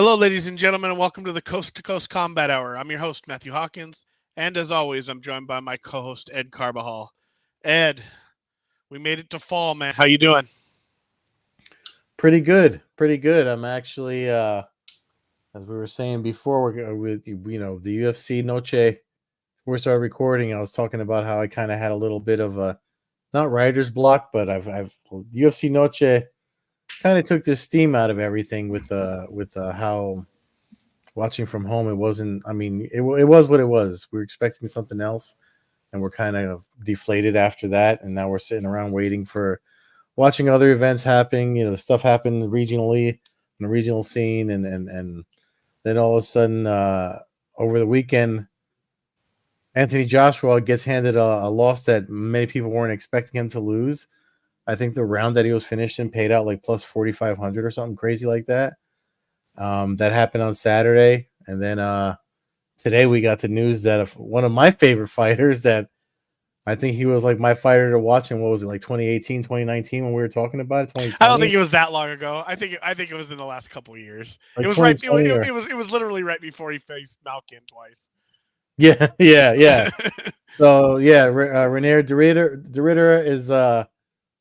Hello, ladies and gentlemen, and welcome to the Coast-to-Coast Combat Hour. I'm your host, Matthew Hawkins, and as always, I'm joined by my co-host, Ed Carbajal. Ed, we made it to fall, man. How you doing? Pretty good, pretty good. I'm actually, as we were saying before, with the UFC Noche. Before we started recording, I was talking about how I kind of had a little bit of a not writer's block, but I've UFC Noche kind of took the steam out of everything with how watching from home it wasn't. I mean, it was what it was. We were expecting something else, and we're kind of deflated after that, and now we're sitting around waiting for watching other events happening. The stuff happened regionally in the regional scene, and then all of a sudden, over the weekend, Anthony Joshua gets handed a loss that many people weren't expecting him to lose. I think the round that he was finished in paid out like plus 4,500 or something crazy like that. That happened on Saturday, and then today we got the news that one of my favorite fighters that I think he was like my fighter to watch in, what was it, like 2018, 2019 when we were talking about it, I don't 2020? think it was that long ago. I think it was in the last couple of years. It Like was right. 2020 It was literally right before he faced Malkin twice. Yeah, yeah, yeah. So yeah, Renier de Ridder is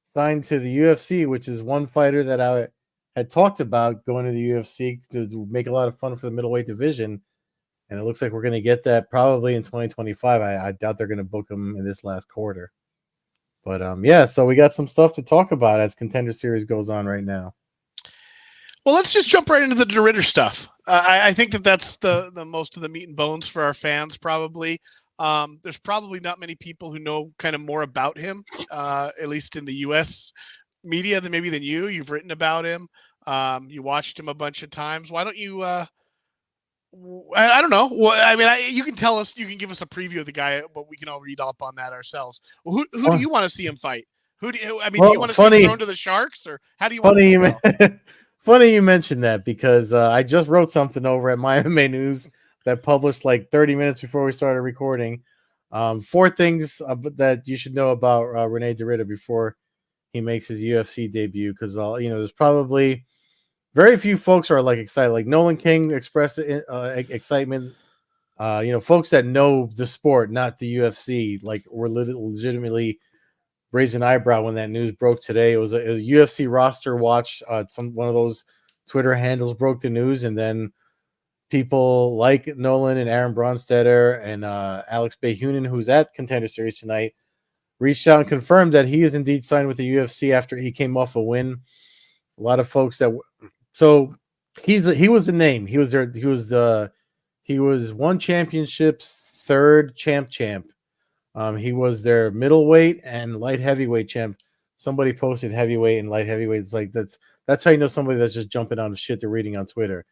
signed to the UFC, which is one fighter that I had talked about going to the UFC to make a lot of fun for the middleweight division, and it looks like we're going to get that probably in 2025. I doubt they're going to book him in this last quarter, but yeah. So we got some stuff to talk about as Contender Series goes on right now. Well, let's just jump right into the DeRitter stuff. I think that's the most of the meat and bones for our fans, probably. There's probably not many people who know kind of more about him, at least in the U.S. media than you. You've written about him. You watched him a bunch of times. Why don't you? I don't know. Well, I mean, you can tell us. You can give us a preview of the guy, but we can all read up on that ourselves. Well, who do you want to see him fight? Do you want to see him thrown to the Sharks, or how do you want to see him go? Funny you mentioned that because I just wrote something over at My MMA News that published like 30 minutes before we started recording. 4 things that you should know about Rene de before he makes his UFC debut, because there's probably very few folks are like excited. Like Nolan King expressed excitement. Folks that know the sport, not the UFC, like were legitimately raised an eyebrow when that news broke today. It was a UFC roster watch. One of those Twitter handles broke the news, and then people like Nolan and Aaron Bronstetter and Alex Bayhunin, who's at Contender Series tonight, reached out and confirmed that he is indeed signed with the UFC after he came off a win. A lot of folks so he was a name. He was one championship's third champ. He was their middleweight and light heavyweight champ. Somebody posted heavyweight and light heavyweight. It's like that's how you know somebody that's just jumping on shit they're reading on Twitter.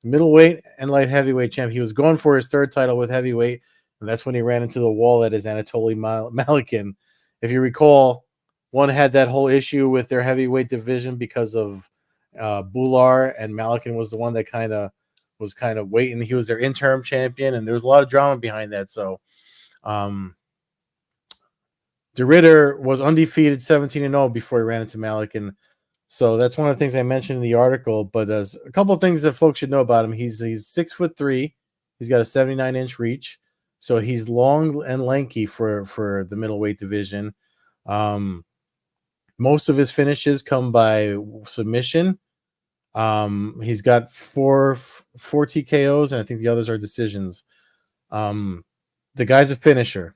Middleweight and light heavyweight champ. He was going for his third title with heavyweight, and that's when he ran into the wall that is Anatoly Malkin. If you recall, one had that whole issue with their heavyweight division because of Bular, and Malkin was the one that was waiting. He was their interim champion, and there was a lot of drama behind that. So, de Ridder was undefeated 17-0 before he ran into Malkin. So that's one of the things I mentioned in the article. But there's a couple of things that folks should know about him. He's 6'3". He's got a 79-inch reach. So he's long and lanky for the middleweight division. Most of his finishes come by submission. He's got four TKOs, and I think the others are decisions. The guy's a finisher.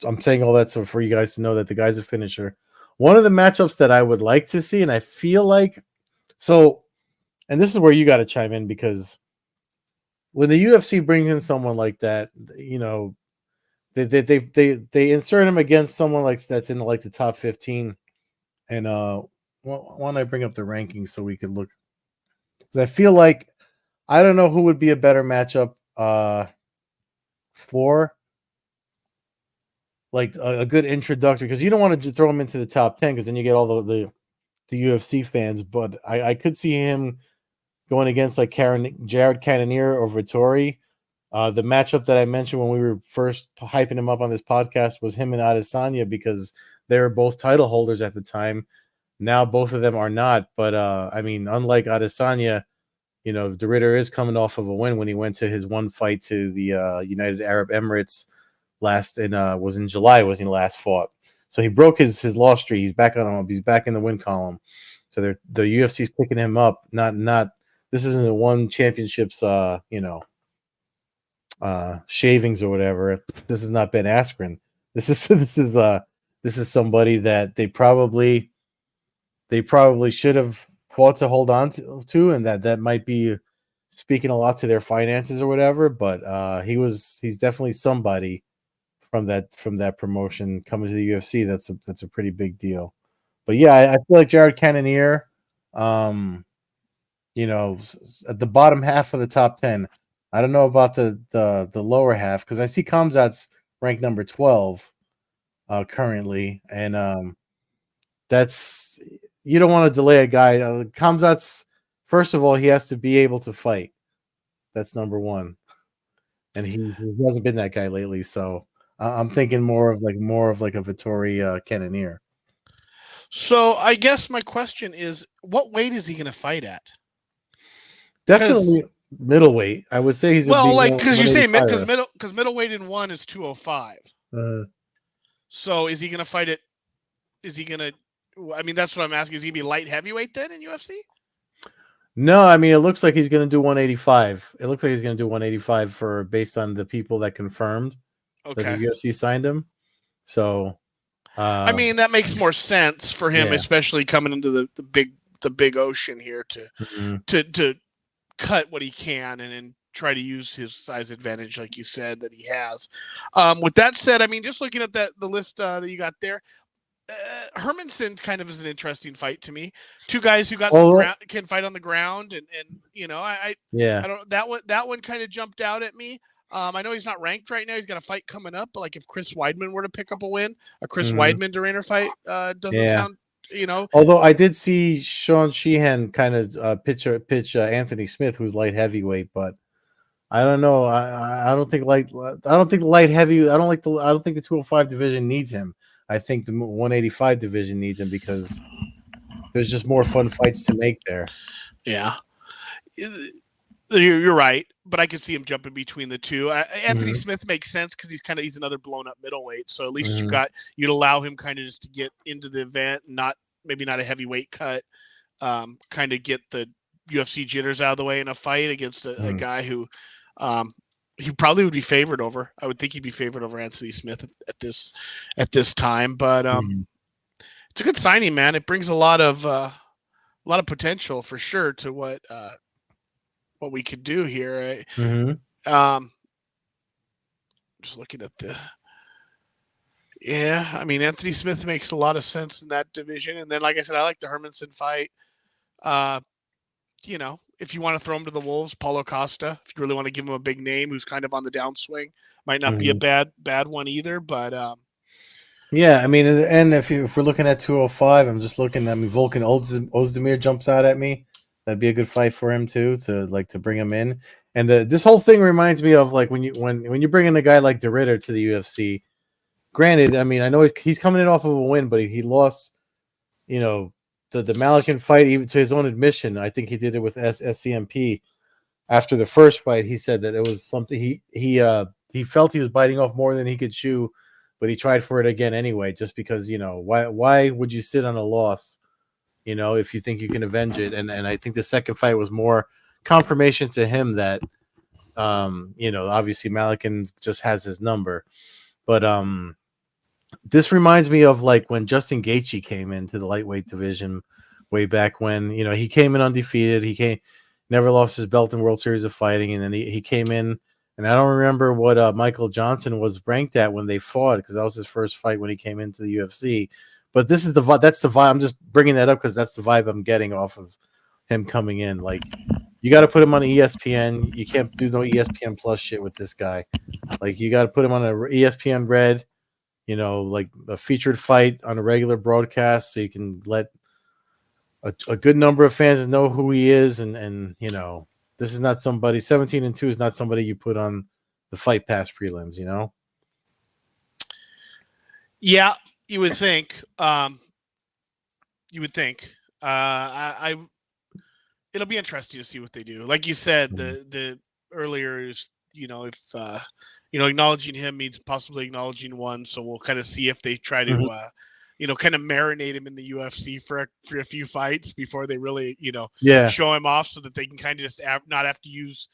I'm saying all that so for you guys to know that the guy's a finisher. One of the matchups that I would like to see, and I feel like and this is where you got to chime in, because when the UFC brings in someone like that, they insert him against someone like that's in like the top 15. And why don't I bring up the rankings so we could look? Because I feel like I don't know who would be a better matchup for like a good introductory, because you don't want to throw him into the top 10 because then you get all the UFC fans. But I could see him going against like Jared Cannonier or Vittori. The matchup that I mentioned when we were first hyping him up on this podcast was him and Adesanya, because they were both title holders at the time. Now both of them are not. But I mean, unlike Adesanya, De Ridder is coming off of a win when he went to his one fight to the United Arab Emirates was in July was he last fought. So he broke his loss streak. He's back in the win column. So the UFC's picking him up. Not this isn't a one championships shavings or whatever. This is not Ben Askren. This is somebody that they probably should have fought to hold on to, and that might be speaking a lot to their finances or whatever. But he's definitely somebody from that promotion coming to the UFC. That's a pretty big deal. But yeah, I feel like Jared Cannonier, at the bottom half of the top 10. I don't know about the lower half because I see Khamzat's ranked number 12 currently, and that's you don't want to delay a guy. Khamzat's first of all, he has to be able to fight. That's number one, and he hasn't been that guy lately. So I'm thinking more of like a Vittori Cannonier. So I guess my question is, what weight is he going to fight at? Definitely middleweight. I would say he's because you say because middleweight in one is 205. So is he going to fight it? Is he going to? I mean, that's what I'm asking. Is he going to be light heavyweight then in UFC? No, I mean it looks like he's going to do 185. It looks like he's going to do 185 based on the people that confirmed that the UFC signed him. So, I mean that makes more sense for him, especially coming into the big ocean here to cut what he can and try to use his size advantage, like you said that he has. With that said, I mean, just looking at the list that you got there, Hermansson kind of is an interesting fight to me. Two guys who got can fight on the ground, and I don't that one kind of jumped out at me. I know he's not ranked right now. He's got a fight coming up, but like if Chris Weidman were to pick up a win, a Chris Weidman Doriner fight doesn't sound. Although I did see Sean Sheehan kind of pitch Anthony Smith, who's light heavyweight, but I don't know. I don't think light heavy. I don't think the 205 division needs him. I think the 185 division needs him because there's just more fun fights to make there. Yeah, you're right, but I could see him jumping between the two. Anthony Smith makes sense because he's another blown up middleweight. So at least you'd allow him kind of just to get into the event, maybe not a heavyweight cut, kind of get the UFC jitters out of the way in a fight against a guy who he probably would be favored over. I would think he'd be favored over Anthony Smith at this time, but it's a good signing, man. It brings a lot of potential for sure to what we could do here. Just looking at I mean, Anthony Smith makes a lot of sense in that division, and then like I said, I like the Hermansson fight. If you want to throw him to the Wolves, Paulo Costa, if you really want to give him a big name who's kind of on the downswing, might not be a bad one either. But yeah, I mean, and if we're looking at 205, I'm just looking. I mean, Volkan Ozdemir jumps out at me. That'd be a good fight for him too, to bring him in. And this whole thing reminds me of like when you bring in a guy like De Ridder to the UFC. Granted, I mean, I know he's coming in off of a win, but he lost, the Malakin fight, even to his own admission. I think he did it with SCMP. After the first fight, he said that it was something he felt he was biting off more than he could chew, but he tried for it again anyway, just because, why would you sit on a loss, if you think you can avenge it? And I think the second fight was more confirmation to him that, obviously Malakin just has his number. But this reminds me of like when Justin Gaethje came into the lightweight division way back when, he came in undefeated. He never lost his belt in World Series of Fighting. And then he came in, and I don't remember what Michael Johnson was ranked at when they fought, because that was his first fight when he came into the UFC. But that's the vibe. I'm just bringing that up because that's the vibe I'm getting off of him coming in. Like, you got to put him on ESPN. You can't do no ESPN Plus shit with this guy. Like, you got to put him on a ESPN Red, like a featured fight on a regular broadcast, so you can let a good number of fans know who he is. And this is not somebody, 17-2 is not somebody you put on the Fight Pass prelims, Yeah, you would think. I it'll be interesting to see what they do. Like you said, the earlier is, if acknowledging him means possibly acknowledging one. So we'll kind of see if they try to Mhm. kind of marinate him in the UFC for a few fights before they really Yeah, show him off, so that they can kind of just not have to use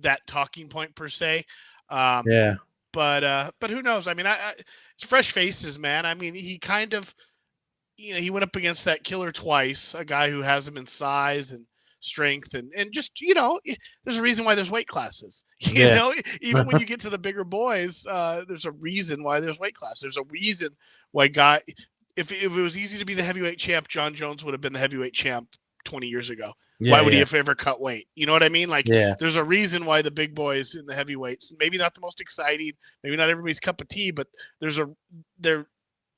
that talking point per se. Um, yeah, but who knows? I mean, it's fresh faces, man. I mean, he kind of he went up against that killer twice, a guy who has him in size and strength, and just there's a reason why there's weight classes. yeah. Even when you get to the bigger boys, there's a reason why there's weight class. There's a reason why if it was easy to be the heavyweight champ, John Jones would have been the heavyweight champ 20 years ago. Why Yeah, would he yeah, have ever cut weight? You know what I mean? Like, yeah, there's a reason why the big boys in the heavyweights, maybe not the most exciting, maybe not everybody's cup of tea, but there's a they're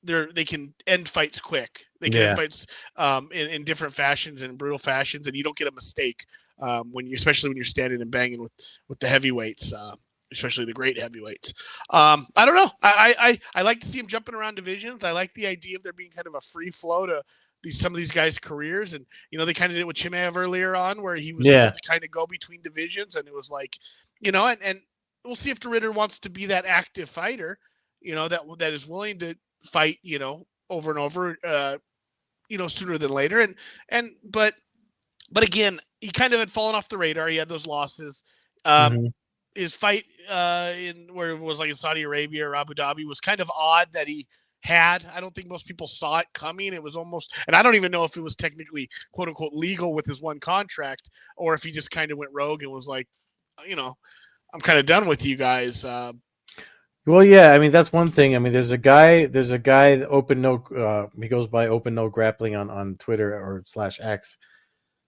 they can end fights quick. They can end yeah, fights in different fashions and brutal fashions, and you don't get a mistake especially when you're standing and banging with the heavyweights, especially the great heavyweights. I don't know. I like to see him jumping around divisions. I like the idea of there being kind of a free flow to some of these guys' careers, and they kind of did it with Chimaev earlier on, where he was able yeah, to kind of go between divisions, and it was like, and we'll see if DeRitter wants to be that active fighter, that is willing to fight, over and over, sooner than later. And but again, he kind of had fallen off the radar. He had those losses. Um, hmm his fight in where it was like in Saudi Arabia or Abu Dhabi was kind of odd that he had. I don't think most people saw it coming. It was almost, and I don't even know if it was technically quote unquote legal with his one contract, or if he just kind of went rogue and was like, I'm kind of done with you guys. Well, yeah, I mean that's one thing. I mean, there's a guy open no he goes by open no grappling on Twitter or slash X,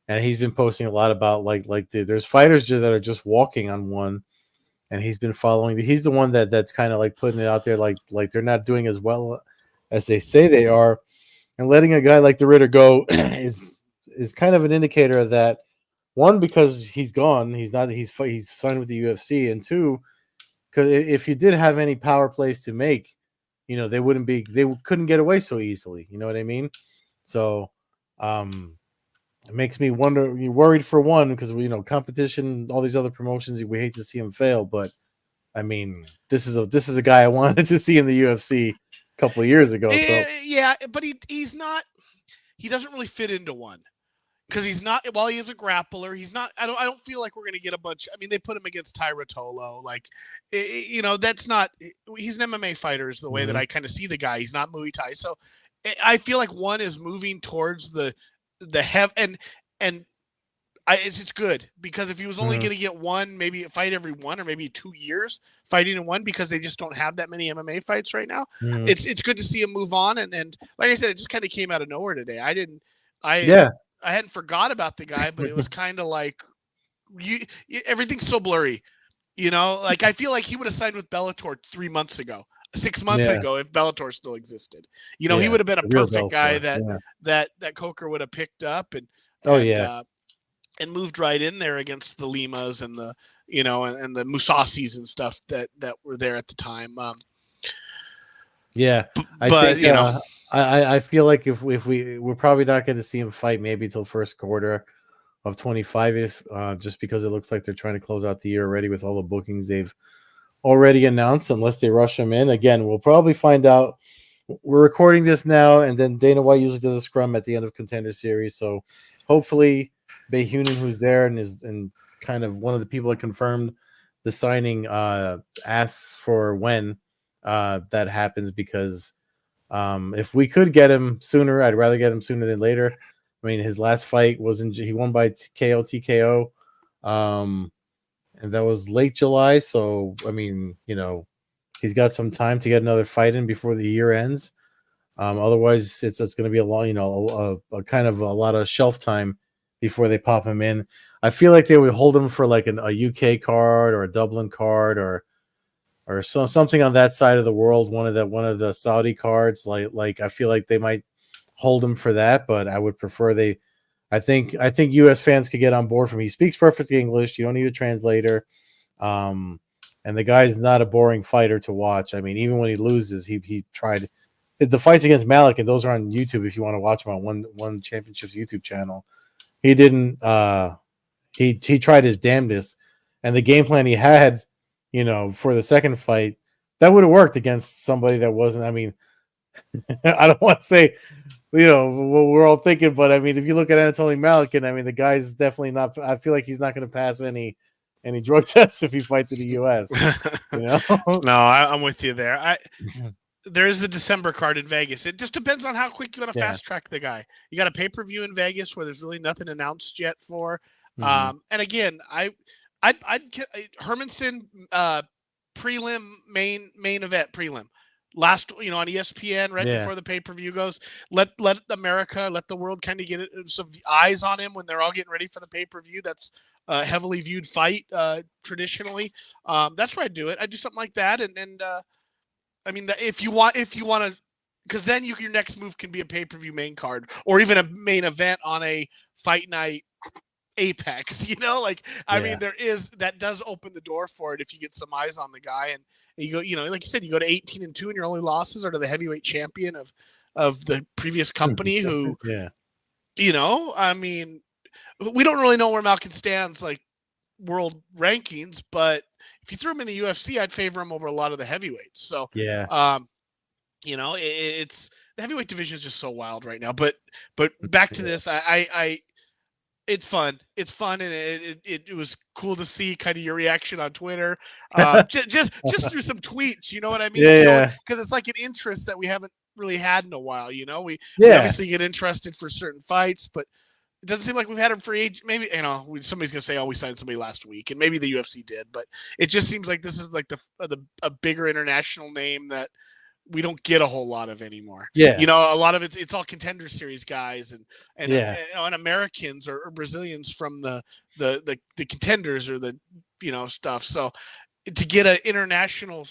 and he's been posting a lot about there's fighters that are just walking on one, and he's been following. He's the one that's kind of like putting it out there, like they're not doing as well as they say they are, and letting a guy like the Ritter go is kind of an indicator of that. One, because he's gone, he's signed with the UFC, and two, because if you did have any power plays to make, they couldn't get away so easily. You know what I mean? So, it makes me wonder. You're worried for one because competition, all these other promotions, we hate to see him fail. But I mean, this is a guy I wanted to see in the UFC a couple of years ago. So Yeah, but he's not. He doesn't really fit into one. Because he's not, while he is a grappler, he's not. I don't feel like we're going to get a bunch. I mean, they put him against Tyra Tolo, like, that's not. He's an MMA fighter, is the way that mhm. I kind of see the guy. He's not Muay Thai, so I feel like one is moving towards the hev and it's good, because if he was only Mhm. going to get one, maybe a fight every 1 or maybe 2 years fighting in one, because they just don't have that many MMA fights right now. Mhm. It's good to see him move on, and like I said, it just kind of came out of nowhere today. I Yeah, I hadn't forgot about the guy, but it was kind of like everything's so blurry. Like I feel like he would have signed with Bellator 3 months ago, 6 months yeah, ago, if Bellator still existed. He yeah. would have been a The real perfect guy Bellator. that Yeah. that Coker would have picked up Oh and yeah, uh, and moved right in there against the Limas and the and the Musasis and stuff that were there at the time. yeah. I But think I feel like if we're probably not going to see him fight maybe until first quarter of 25, if just because it looks like they're trying to close out the year already with all the bookings they've already announced, unless they rush him in. Again, we'll probably find out. We're recording this now, and then Dana White usually does a scrum at the end of Contender Series. So hopefully, Bayhunin, who's there and is and kind of one of the people that confirmed the signing, asks for when that happens, because if we could get him sooner, I'd rather get him sooner than later. I mean, his last fight he won by KO TKO. And that was late July. So I mean, he's got some time to get another fight in before the year ends. Otherwise, it's going to be a long, a kind of a lot of shelf time before they pop him in. I feel like they would hold him for like a UK card or a Dublin card or something on that side of the world. One of the Saudi cards. Like I feel like they might hold him for that, but I would prefer they. I think U.S. fans could get on board from. He speaks perfect English. You don't need a translator. Um, and the guy's not a boring fighter to watch. I mean, even when he loses, he tried the fights against Malik, and those are on YouTube if you want to watch them on one championships YouTube channel. he didn't. He tried his damnedest, and the game plan he had, for the second fight, that would have worked against somebody that wasn't. I mean, I don't want to say, what we're all thinking, but I mean, if you look at Anatoly Malikin, I mean, the guy's definitely not. I feel like he's not going to pass any drug tests if he fights in the U.S. You know? No, I'm with you there. There is the December card in Vegas. It just depends on how quick you want to Yeah. fast track the guy. You got a pay per view in Vegas where there's really nothing announced yet for. Mm-hmm. And again, I'd Hermanson prelim main event prelim last on ESPN right Yeah. before the pay per view goes. Let America, let the world kind of get some eyes on him when they're all getting ready for the pay per view. That's a heavily viewed fight traditionally. That's where I do it. I do something like that, and I mean, if you want to, because then your next move can be a pay per view main card or even a main event on a fight night apex. I mean, that does open the door for it if you get some eyes on the guy and you go, like you said, you go to 18-2 and your only losses are to the heavyweight champion of the previous company who, Yeah. I mean, we don't really know where Malkin stands like world rankings, but if you threw him in the UFC, I'd favor him over a lot of the heavyweights. So, Yeah. it's the heavyweight division is just so wild right now. But back to this, I it's fun. It's fun, and it was cool to see kind of your reaction on Twitter, just through some tweets. You know what I mean? Yeah. Because it's like an interest that we haven't really had in a while. We Yeah. obviously get interested for certain fights, but it doesn't seem like we've had a free agent. Maybe somebody's gonna say, "Oh, we signed somebody last week," and maybe the UFC did, but it just seems like this is like a bigger international name that we don't get a whole lot of anymore. Yeah. A lot of it's all contender series guys and Yeah. and Americans or Brazilians from the contenders or the stuff. So to get an international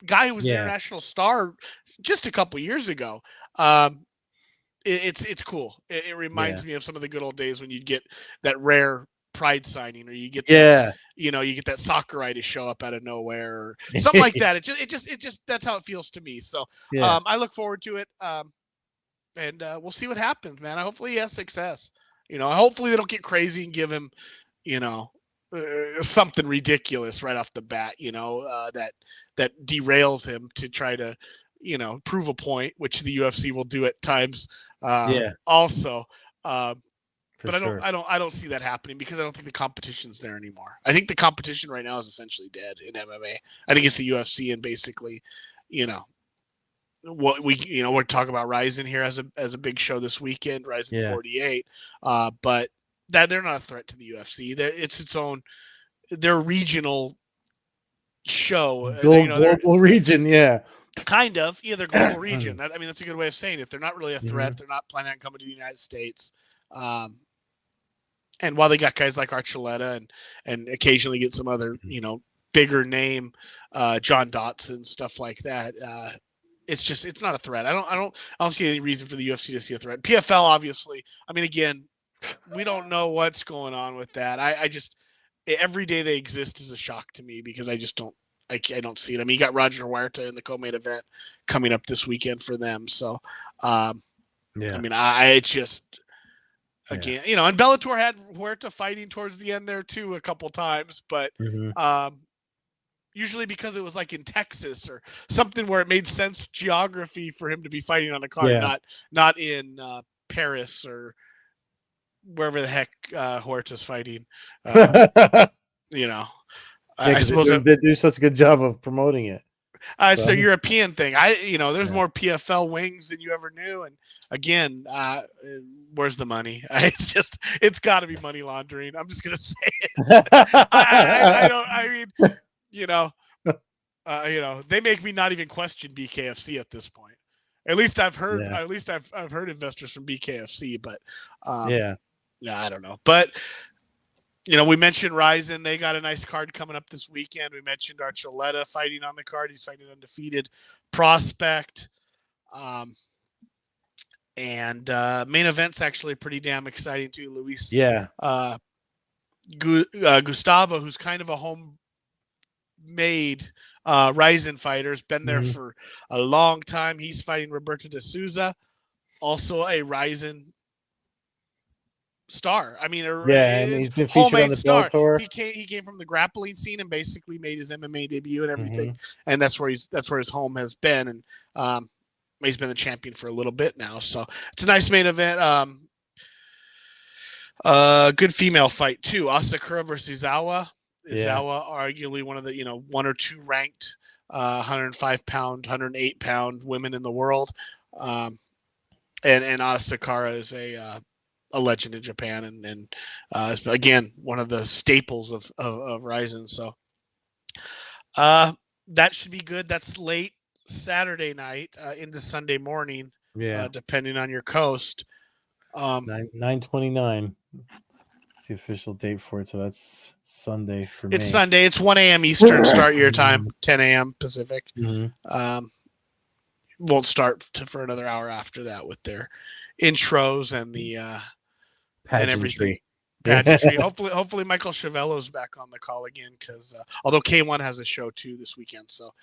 guy who was an Yeah. international star just a couple years ago, it's cool. It reminds me of some of the good old days when you'd get that rare pride signing, or you get that, you get that Sakurai to show up out of nowhere, or something like that. It just that's how it feels to me. So I look forward to it, and we'll see what happens, man. Hopefully he has success. Hopefully they don't get crazy and give him, something ridiculous right off the bat. That derails him to try to prove a point, which the UFC will do at times. Also, but I don't see that happening because I don't think the competition's there anymore. I think the competition right now is essentially dead in MMA. I think it's the UFC and basically, what we're talking about Ryzen here as a big show this weekend, Ryzen 48. But that they're not a threat to the UFC. It's its own. They're regional show. Global region, kind of. Yeah, they're global region. That's a good way of saying it. They're not really a threat. They're not planning on coming to the United States. And while they got guys like Archuleta and occasionally get some other, bigger name, John Dotson, stuff like that, it's not a threat. I don't see any reason for the UFC to see a threat. PFL, obviously. I mean, again, we don't know what's going on with that. I just every day they exist is a shock to me because I just don't. I don't see it. I mean, you got Roger Huerta in the co-main event coming up this weekend for them. So, I mean, I just, again, and Bellator had Huerta fighting towards the end there too a couple times, but usually because it was like in Texas or something where it made sense geography for him to be fighting on a card, not in Paris or wherever the heck Huerta's fighting. I suppose they do such a good job of promoting it. It's a European thing. There's more PFL wings than you ever knew. And again, where's the money? It's got to be money laundering. I'm just gonna say it. I don't. I mean, they make me not even question BKFC at this point. At least I've heard. At least I've heard investors from BKFC, but I don't know. But we mentioned Ryzen. They got a nice card coming up this weekend. We mentioned Archuleta fighting on the card. He's fighting an undefeated prospect. And main event's actually pretty damn exciting too. Luis Gustavo, who's kind of a homemade Ryzen fighter, has been there for a long time. He's fighting Roberto de Souza, also a Ryzen star. I mean, Yeah, and he's been featured on homemade the star. Bellator. He came from the grappling scene and basically made his MMA debut and everything. Mhm. And that's where his home has been. And he's been the champion for a little bit now. So it's a nice main event. Good female fight too. Asakura versus Izawa. Yeah. Izawa, arguably one of the one or two ranked 105-pound, 108-pound women in the world. And Asakura is a legend in Japan, and again one of the staples of Ryzen. So that should be good. That's late Saturday night into Sunday morning, Yeah. depending on your coast. 9/29. It's the official date for it, so that's Sunday for me. It's Sunday. It's 1 a.m. Eastern start your time, 10 a.m. Pacific. Mm-hmm. Won't start for another hour after that with their intros and the and everything. Pageantry. Hopefully Michael Chavello's back on the call again, because although K1 has a show too this weekend, so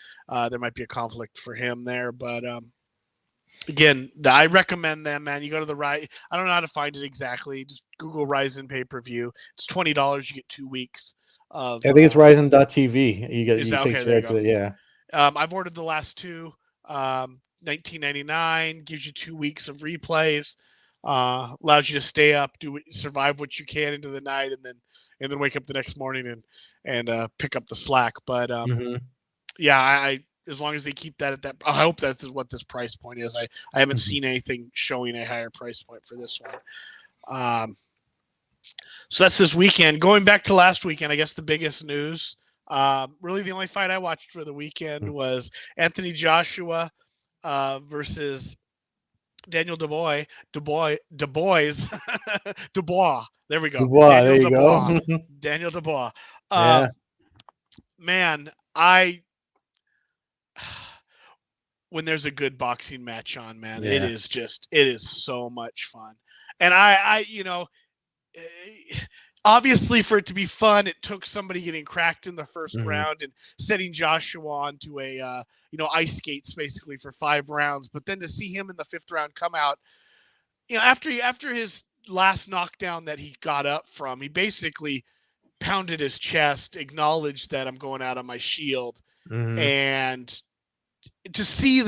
there might be a conflict for him there. But again, I recommend them, man. You go to the right. I don't know how to find it exactly. Just Google Ryzen pay-per-view. It's $20. You get 2 weeks of. I think it's Ryzen.tv. You get okay, take there you to it. Yeah. I've ordered the last two. $19.99 gives you 2 weeks of replays. Allows you to stay up, survive what you can into the night, and then wake up the next morning and pick up the slack. But yeah, I as long as they keep that at that, I hope that is what this price point is. I haven't seen anything showing a higher price point for this one. So that's this weekend. Going back to last weekend, I guess the biggest news, really the only fight I watched for the weekend was Anthony Joshua versus Daniel Dubois. Dubois. There we go. Dubois, Daniel there you Dubois. go. Daniel Dubois. Yeah. Man, when there's a good boxing match on, man, Yeah. it is so much fun. And I obviously for it to be fun, it took somebody getting cracked in the first round and setting Joshua onto a ice skates basically for 5 rounds. But then to see him in the 5th round come out, after his last knockdown that he got up from, he basically pounded his chest, acknowledged that I'm going out on my shield, and to see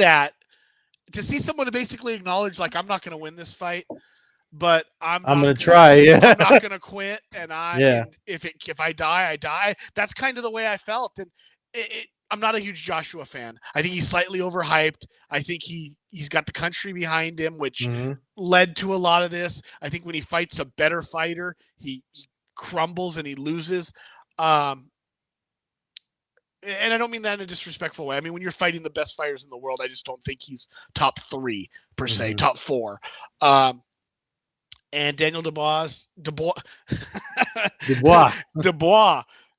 someone to basically acknowledge, like, I'm not going to win this fight, but I'm going to try. Yeah. I'm not going to quit. And yeah. And if I die, I die. That's kind of the way I felt. And I'm not a huge Joshua fan. I think he's slightly overhyped. I think he's got the country behind him, which led to a lot of this. I think when he fights a better fighter, he crumbles and he loses. And I don't mean that in a disrespectful way. I mean, when you're fighting the best fighters in the world, I just don't think he's top 3 per se, top 4. And Daniel Dubois,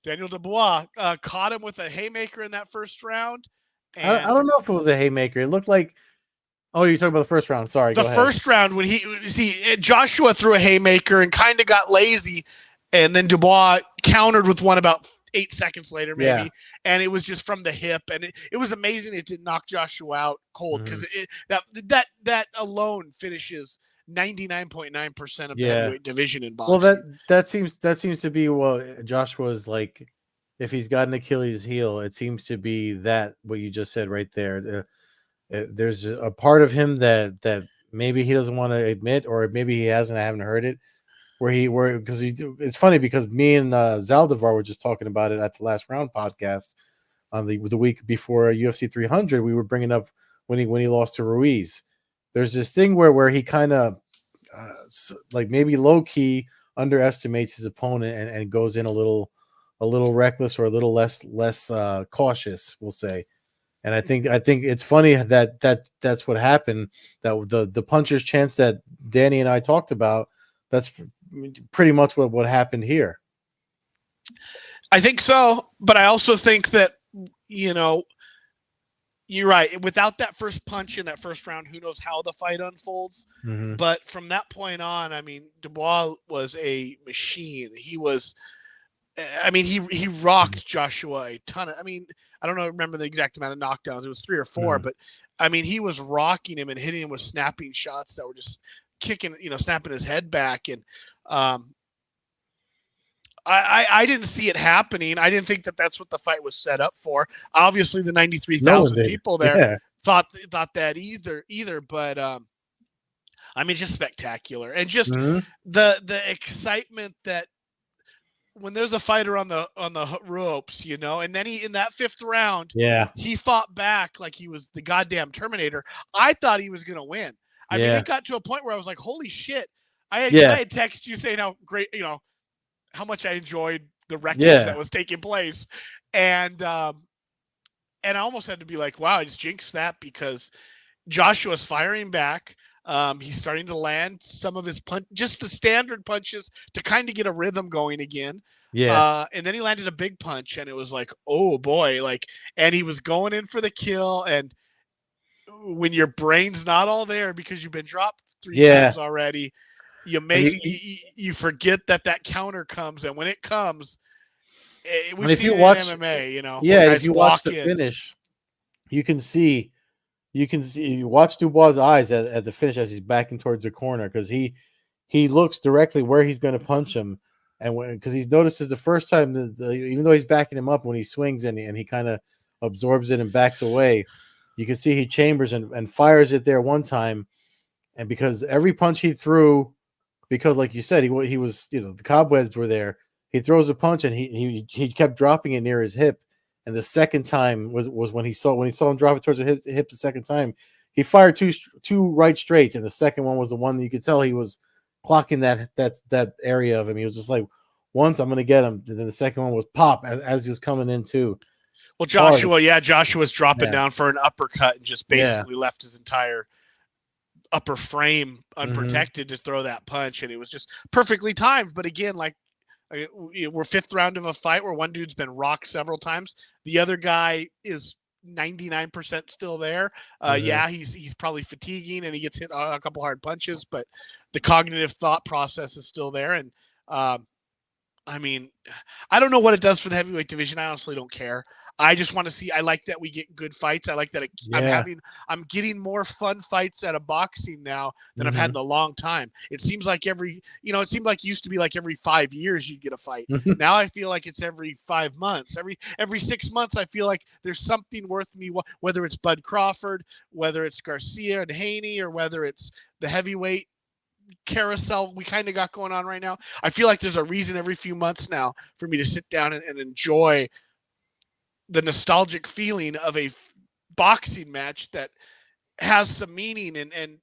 Daniel Dubois caught him with a haymaker in that first round. And I don't know if it was a haymaker. It looked like. Oh, you're talking about the first round. Sorry. The first round when Joshua threw a haymaker and kind of got lazy, and then Dubois countered with one about 8 seconds later, maybe, and it was just from the hip, and it was amazing. It didn't knock Joshua out cold, because that alone finishes 99.9% of the heavyweight division in boxing. Well, that seems to be what Joshua's like. If he's got an Achilles heel, it seems to be that what you just said right there. There's a part of him that maybe he doesn't want to admit, or maybe he hasn't. I haven't heard it. Because it's funny because me and Zaldivar were just talking about it at the Last Round podcast on the week before UFC 300. We were bringing up when he lost to Ruiz. There's this thing where he kind of like maybe low key underestimates his opponent and goes in a little reckless or a little less cautious, we'll say. And I think it's funny that's what happened. That the puncher's chance that Danny and I talked about, that's pretty much what happened here. I think so, but I also think that, you're right. Without that first punch in that first round, who knows how the fight unfolds. But from that point on, I mean, Dubois was a machine. He rocked Joshua a ton of, I don't remember the exact amount of knockdowns. It was 3 or 4, but he was rocking him and hitting him with snapping shots that were just kicking, snapping his head back. And Um, I didn't see it happening. I didn't think that that's what the fight was set up for. Obviously, the No one 93,000 did. people there Yeah. thought that either. But I mean, just spectacular, and just Mhm. the excitement that when there's a fighter on the ropes, and then he in that fifth round, Yeah. he fought back like he was the goddamn Terminator. I thought he was gonna win. I mean, Yeah. it got to a point where I was like, "Holy shit!" Because I Yeah. had texted you saying how great, how much I enjoyed the wreckage Yeah. that was taking place, and I almost had to be like, "Wow, I just jinxed that," because Joshua's firing back. He's starting to land some of his just the standard punches to kind of get a rhythm going again. Yeah. And then he landed a big punch, and it was like, oh boy, and he was going in for the kill. And when your brain's not all there because you've been dropped three Yeah. times already, And you forget that counter comes, and when it comes, and we've if seen you it in watch, MMA, where yeah, and if guys you watch walk the in. finish, you can see you watch Dubois' eyes at the finish as he's backing towards the corner, because he looks directly where he's going to punch him, and because he notices the first time even though he's backing him up, when he swings and he kind of absorbs it and backs away, you can see he chambers and fires it there one time, and because every punch he threw, because like you said, he was, the cobwebs were there. He throws a punch and he kept dropping it near his hip. And the second time was when he saw him drop it towards the hip the second time, he fired two right straights, and the second one was the one that you could tell he was clocking that area of him. He was just like, once I'm gonna get him, and then the second one was pop as he was coming in too. Well, Hard. Joshua's dropping Yeah. down for an uppercut and just Yeah. basically left his entire upper frame Mm-hmm. unprotected to throw that punch, and it was just perfectly timed. But again, we're fifth round of a fight where one dude's been rocked several times, the other guy is 99% still there. Mm-hmm. Yeah, he's probably fatiguing and he gets hit a couple hard punches, but the cognitive thought process is still there. And I mean, I don't know what it does for the heavyweight division. I honestly don't care. I just want to see. I like that we get good fights. I like that Yeah. I'm getting more fun fights out of boxing now than I've had Mm-hmm. in a long time. It seems like it seemed like it used to be like every 5 years you'd get a fight. Now I feel like it's every 5 months. Every 6 months, I feel like there's something worth me. Whether it's Bud Crawford, whether it's Garcia and Haney, or whether it's the heavyweight carousel we kind of got going on right now. I feel like there's a reason every few months now for me to sit down and enjoy the nostalgic feeling of a boxing match that has some meaning and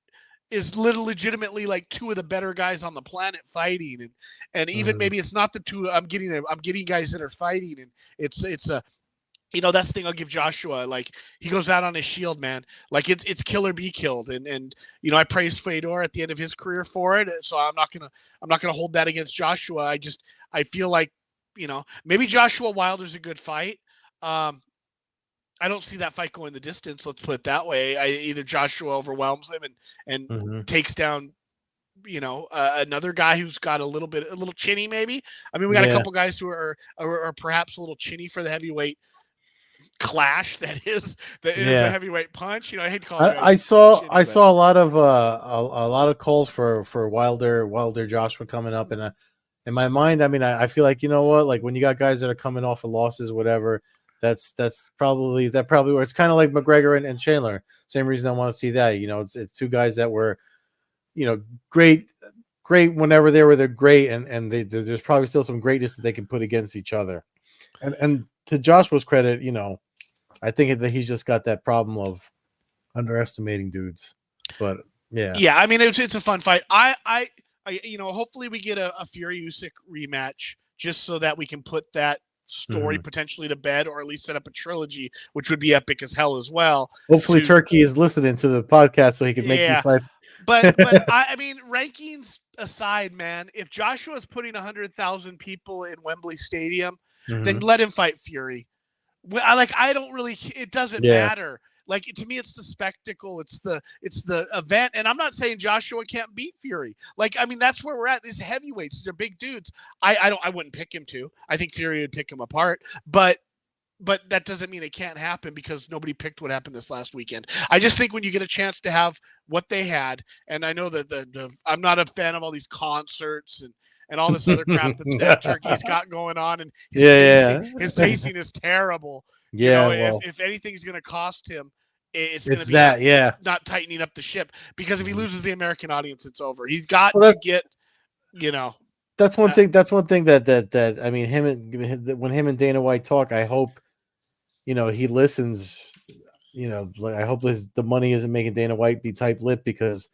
is legitimately like two of the better guys on the planet fighting, and even Mm-hmm. maybe it's not the two. I'm getting guys that are fighting, and it's a that's the thing I'll give Joshua. Like, he goes out on his shield, man. Like, it's kill or be killed. And I praised Fedor at the end of his career for it. So I'm not gonna hold that against Joshua. I feel like, maybe Joshua Wilder's a good fight. Um, I don't see that fight going the distance. Let's put it that way. Either Joshua overwhelms him and Mm-hmm. takes down, another guy who's got a little chinny, maybe. I mean, we got a Yeah. couple guys who are perhaps a little chinny for the heavyweight clash that is the Yeah. heavyweight punch. I hate calling I guys saw chinny, I but saw a lot of a lot of calls for Wilder Joshua coming up, and in my mind, I mean, I feel like, you know what, like when you got guys that are coming off of losses, whatever, that's probably where it's kind of like McGregor and Chandler. Same reason I want to see that. It's two guys that were, great whenever they're great, and there's probably still some greatness that they can put against each other. And to Joshua's credit, I think that he's just got that problem of underestimating dudes. But yeah. yeah, I mean, it's a fun fight. Hopefully we get a Fury Usyk rematch just so that we can put that story Mm-hmm. potentially to bed, or at least set up a trilogy, which would be epic as hell as well. Hopefully To Turkey is listening to the podcast so he can make these Yeah, fights. but I mean, rankings aside, man, if Joshua's putting 100,000 people in Wembley Stadium, then Mm-hmm. let him fight Fury. I don't really. It doesn't Yeah. matter. Like, to me, it's the spectacle. It's the event. And I'm not saying Joshua can't beat Fury. Like, I mean, that's where we're at. These heavyweights, these are big dudes. I wouldn't pick him to. I think Fury would pick him apart. But that doesn't mean it can't happen, because nobody picked what happened this last weekend. I just think when you get a chance to have what they had, and I know that I'm not a fan of all these concerts and and all this other crap that Turkey's got going on, and Yeah, his pacing is terrible. You yeah. know, Well, if anything's going to cost him, it's going to it's be that. Yeah. not tightening up the ship, because if he Mhm. loses the American audience, it's over. He's got Well, to get, you know, that's one uh, thing. That's one thing that I mean, when him and Dana White talk, I hope he listens. Like I hope the money isn't making Dana White be tight-lipped, because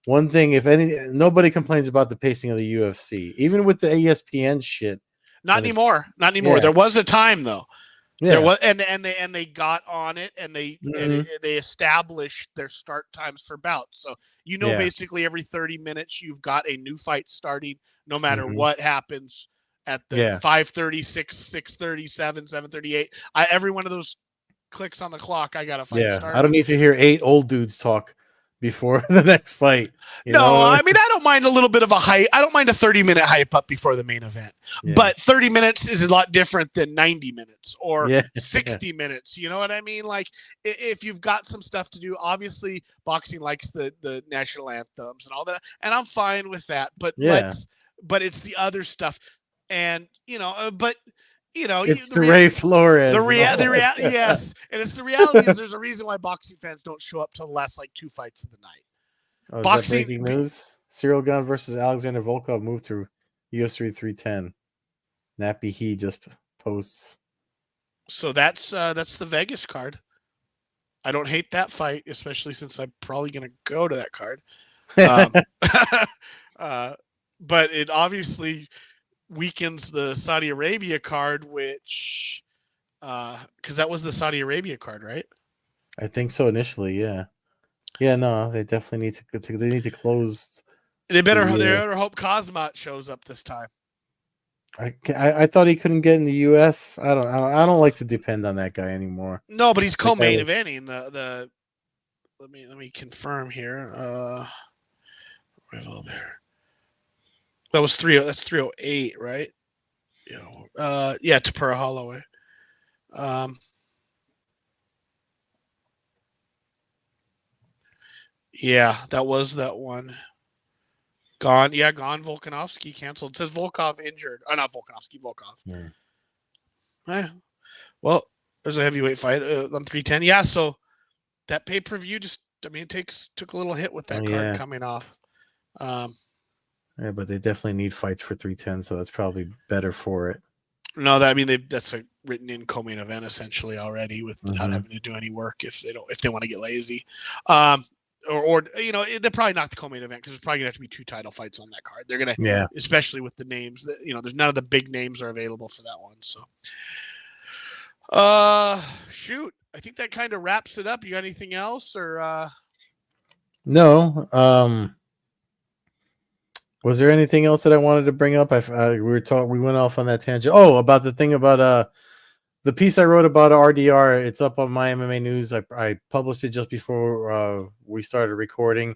one thing, if any, nobody complains about the pacing of the UFC, even with the ESPN shit. not When it's anymore. Not anymore. yeah, There was a time though. There yeah, was, and they got on it, and hmm they established their start times for bouts. So yeah, basically every 30 minutes you've got a new fight starting, no matter hmm what happens at the yeah, 5:30, 6:37, 7:38. Every one of those clicks on the clock, I got a fight yeah. I don't starting. need to hear 8 old dudes talk before the next fight. You No, know what I I mean? mean, I don't mind a little bit of a hype. I don't mind a 30-minute hype up before the main event. Yeah, But 30 minutes is a lot different than 90 minutes or yeah, 60 minutes. You know what I mean? Like, if you've got some stuff to do, obviously boxing likes the national anthems and all that, and I'm fine with that. yeah. But it's the other stuff. And, but, It's the Ray Flores and all that. yes. And it's the reality is there's a reason why boxing fans don't show up till the last like 2 fights of the night. Oh, is that Boxing, breaking news? Cyril Gunn versus Alexander Volkov moved to UFC 310. Nappy he just posts. so that's the Vegas card. I don't hate that fight, especially since I'm probably going to go to that card. Um, but it obviously weakens the Saudi Arabia card, which because that was the Saudi Arabia card, right? I think so initially, yeah. Yeah, no, they definitely need to they need to close They better the hope Kazmat shows up this time. I thought he couldn't get in the US. I don't like to depend on that guy anymore. No, but he's That guy co-main was, eventing the. Let me confirm here. That was 30. That's 308, right? Yeah, Tapura Holloway. Yeah, that was that one. Gone. Yeah, gone. Volkanovski canceled. It says Volkov injured. Oh, not Volkanovski. Volkov. yeah. Well, there's a heavyweight fight on 310. Yeah, so that pay per view just, I mean, took a little hit with Oh that card yeah. coming off. Yeah, but they definitely need fights for 310, so that's probably better for it. No, that's a written in co-main event essentially already without having to do any work if they want to get lazy. Or they're probably not the co-main event because there's probably gonna have to be 2 title fights on that card. They're gonna, especially with the names that there's none of the big names are available for that one. So, shoot, I think that kind of wraps it up. You got anything else or? No. Was there anything else that I wanted to bring up? We went off on that tangent. Oh, about the thing about the piece I wrote about RDR. It's up on my MMA News. I published it just before we started recording.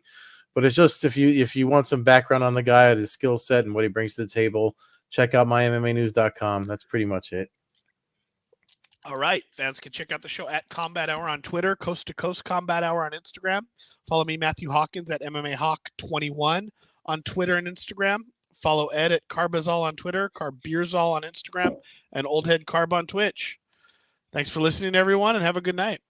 But it's just if you want some background on the guy, his skill set, and what he brings to the table, check out mymmanews.com. That's pretty much it. All right, fans can check out the show at Combat Hour on Twitter, Coast-to-Coast Combat Hour on Instagram. Follow me, Matthew Hawkins, at MMA Hawk 21 on Twitter and Instagram. Follow Ed at Carbazol on Twitter, Carbeerzol on Instagram, and Old Head Carb on Twitch. Thanks for listening, everyone, and have a good night.